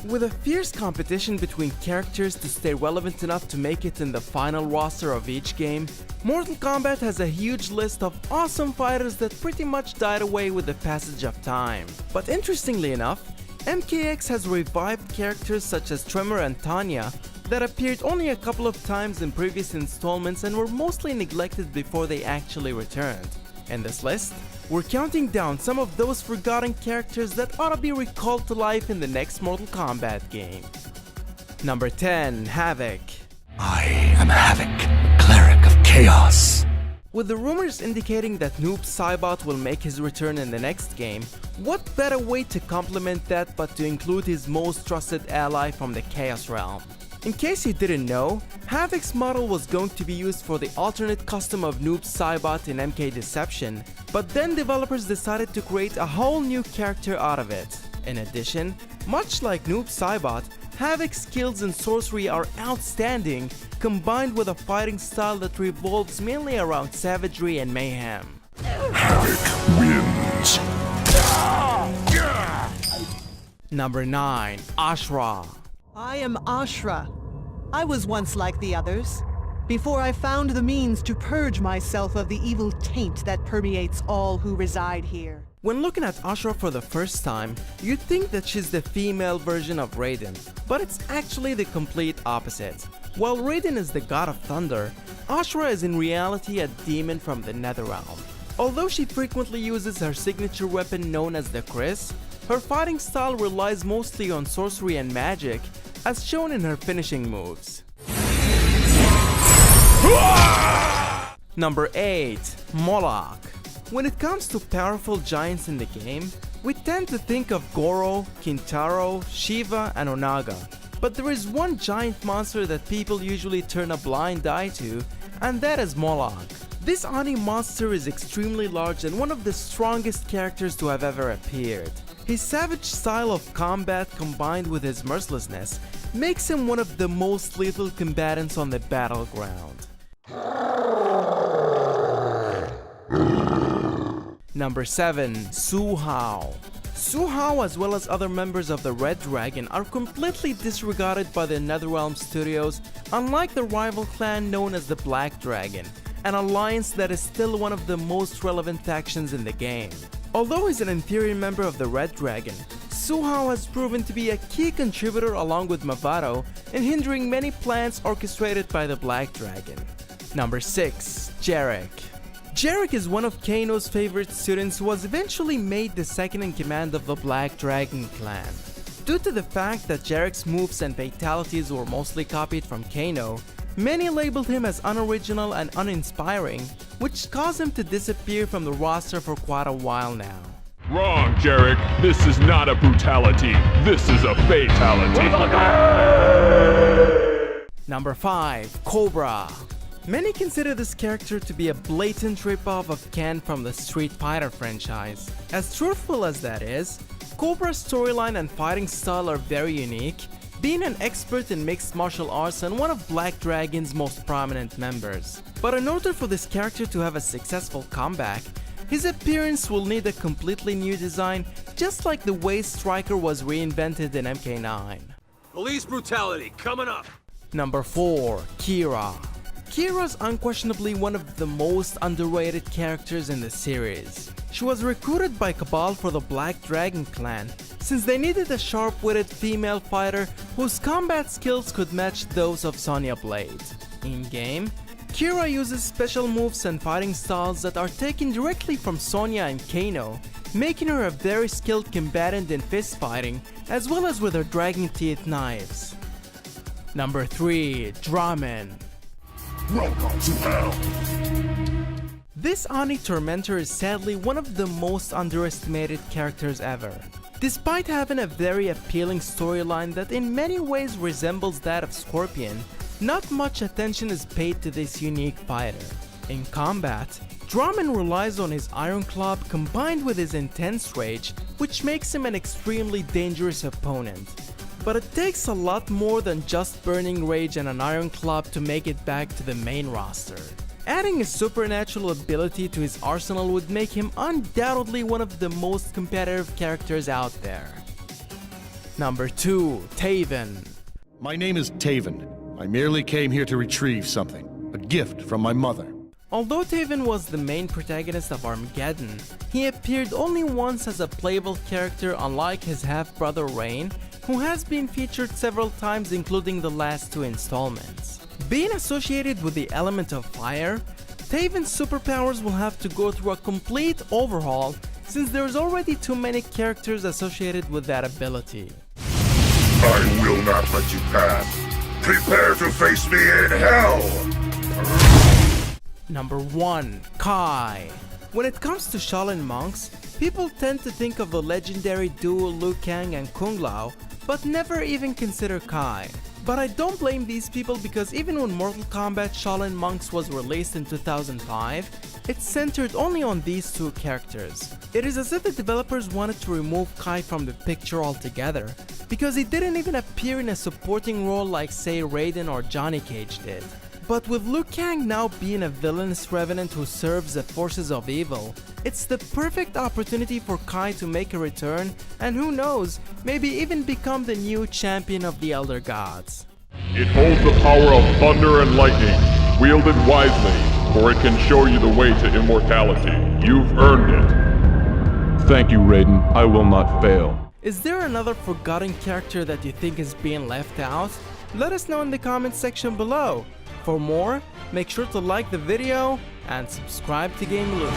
With a fierce competition between characters to stay relevant enough to make it in the final roster of each game, Mortal Kombat has a huge list of awesome fighters that pretty much died away with the passage of time. But interestingly enough, MKX has revived characters such as Tremor and Tanya that appeared only a couple of times in previous installments and were mostly neglected before they actually returned. In this list, we're counting down some of those forgotten characters that ought to be recalled to life in the next Mortal Kombat game. Number 10. Havik. I am Havik, cleric of chaos. With the rumors indicating that Noob Saibot will make his return in the next game, what better way to complement that but to include his most trusted ally from the Chaos Realm? In case you didn't know, Havik's model was going to be used for the alternate custom of Noob Saibot in MK Deception, but then developers decided to create a whole new character out of it. In addition, much like Noob Saibot, Havik's skills in sorcery are outstanding, combined with a fighting style that revolves mainly around savagery and mayhem. Havik wins. Number 9. Ashra. I am Ashra. I was once like the others, before I found the means to purge myself of the evil taint that permeates all who reside here. When looking at Ashra for the first time, you'd think that she's the female version of Raiden, but it's actually the complete opposite. While Raiden is the god of thunder, Ashra is in reality a demon from the Netherrealm. Although she frequently uses her signature weapon known as the Chris, her fighting style relies mostly on sorcery and magic, as shown in her finishing moves. Number 8. Moloch. When it comes to powerful giants in the game, we tend to think of Goro, Kintaro, Shiva, and Onaga. But there is one giant monster that people usually turn a blind eye to, and that is Moloch. This Oni monster is extremely large and one of the strongest characters to have ever appeared. His savage style of combat combined with his mercilessness makes him one of the most lethal combatants on the battleground. Number 7. Su Hao. Su Hao, as well as other members of the Red Dragon, are completely disregarded by the Netherrealm Studios, unlike the rival clan known as the Black Dragon, an alliance that is still one of the most relevant factions in the game. Although he's an inferior member of the Red Dragon, Su Hao has proven to be a key contributor along with Mavado in hindering many plans orchestrated by the Black Dragon. Number 6. Jarek. Jarek is one of Kano's favorite students who was eventually made the second in command of the Black Dragon clan. Due to the fact that Jarek's moves and fatalities were mostly copied from Kano, many labeled him as unoriginal and uninspiring, which caused him to disappear from the roster for quite a while now. Wrong, Jarek. This is not a brutality. This is a fatality. Number 5. Cobra. Many consider this character to be a blatant ripoff of Ken from the Street Fighter franchise. As truthful as that is, Cobra's storyline and fighting style are very unique, being an expert in mixed martial arts and one of Black Dragon's most prominent members. But in order for this character to have a successful comeback, his appearance will need a completely new design, just like the way Striker was reinvented in MK9. Police brutality coming up. Number 4. Kira. Kira's unquestionably one of the most underrated characters in the series. She was recruited by Cabal for the Black Dragon clan, since they needed a sharp-witted female fighter whose combat skills could match those of Sonya Blade. In-game, Kira uses special moves and fighting styles that are taken directly from Sonya and Kano, making her a very skilled combatant in fist fighting, as well as with her dragon teeth knives. Number 3. Draman. Welcome to hell. This Oni Tormentor is sadly one of the most underestimated characters ever. Despite having a very appealing storyline that in many ways resembles that of Scorpion, not much attention is paid to this unique fighter. In combat, Draman relies on his Iron Club combined with his intense rage, which makes him an extremely dangerous opponent. But it takes a lot more than just burning rage and an Iron Club to make it back to the main roster. Adding a supernatural ability to his arsenal would make him undoubtedly one of the most competitive characters out there. Number 2. Taven. My name is Taven. I merely came here to retrieve something, a gift from my mother. Although Taven was the main protagonist of Armageddon, he appeared only once as a playable character, unlike his half-brother Rain, who has been featured several times including the last 2 installments. Being associated with the element of fire, Taven's superpowers will have to go through a complete overhaul since there's already too many characters associated with that ability. I will not let you pass. Prepare to face me in hell! Number 1. Kai. When it comes to Shaolin monks, people tend to think of the legendary duo Liu Kang and Kung Lao, but never even consider Kai. But I don't blame these people because even when Mortal Kombat Shaolin Monks was released in 2005, it centered only on these 2 characters. It is as if the developers wanted to remove Kai from the picture altogether, because he didn't even appear in a supporting role like say Raiden or Johnny Cage did. But with Liu Kang now being a villainous revenant who serves the forces of evil, it's the perfect opportunity for Kai to make a return and who knows, maybe even become the new champion of the Elder Gods. It holds the power of thunder and lightning. Wield it wisely, for it can show you the way to immortality. You've earned it. Thank you, Raiden. I will not fail. Is there another forgotten character that you think is being left out? Let us know in the comments section below. For more, make sure to like the video and subscribe to gamelution.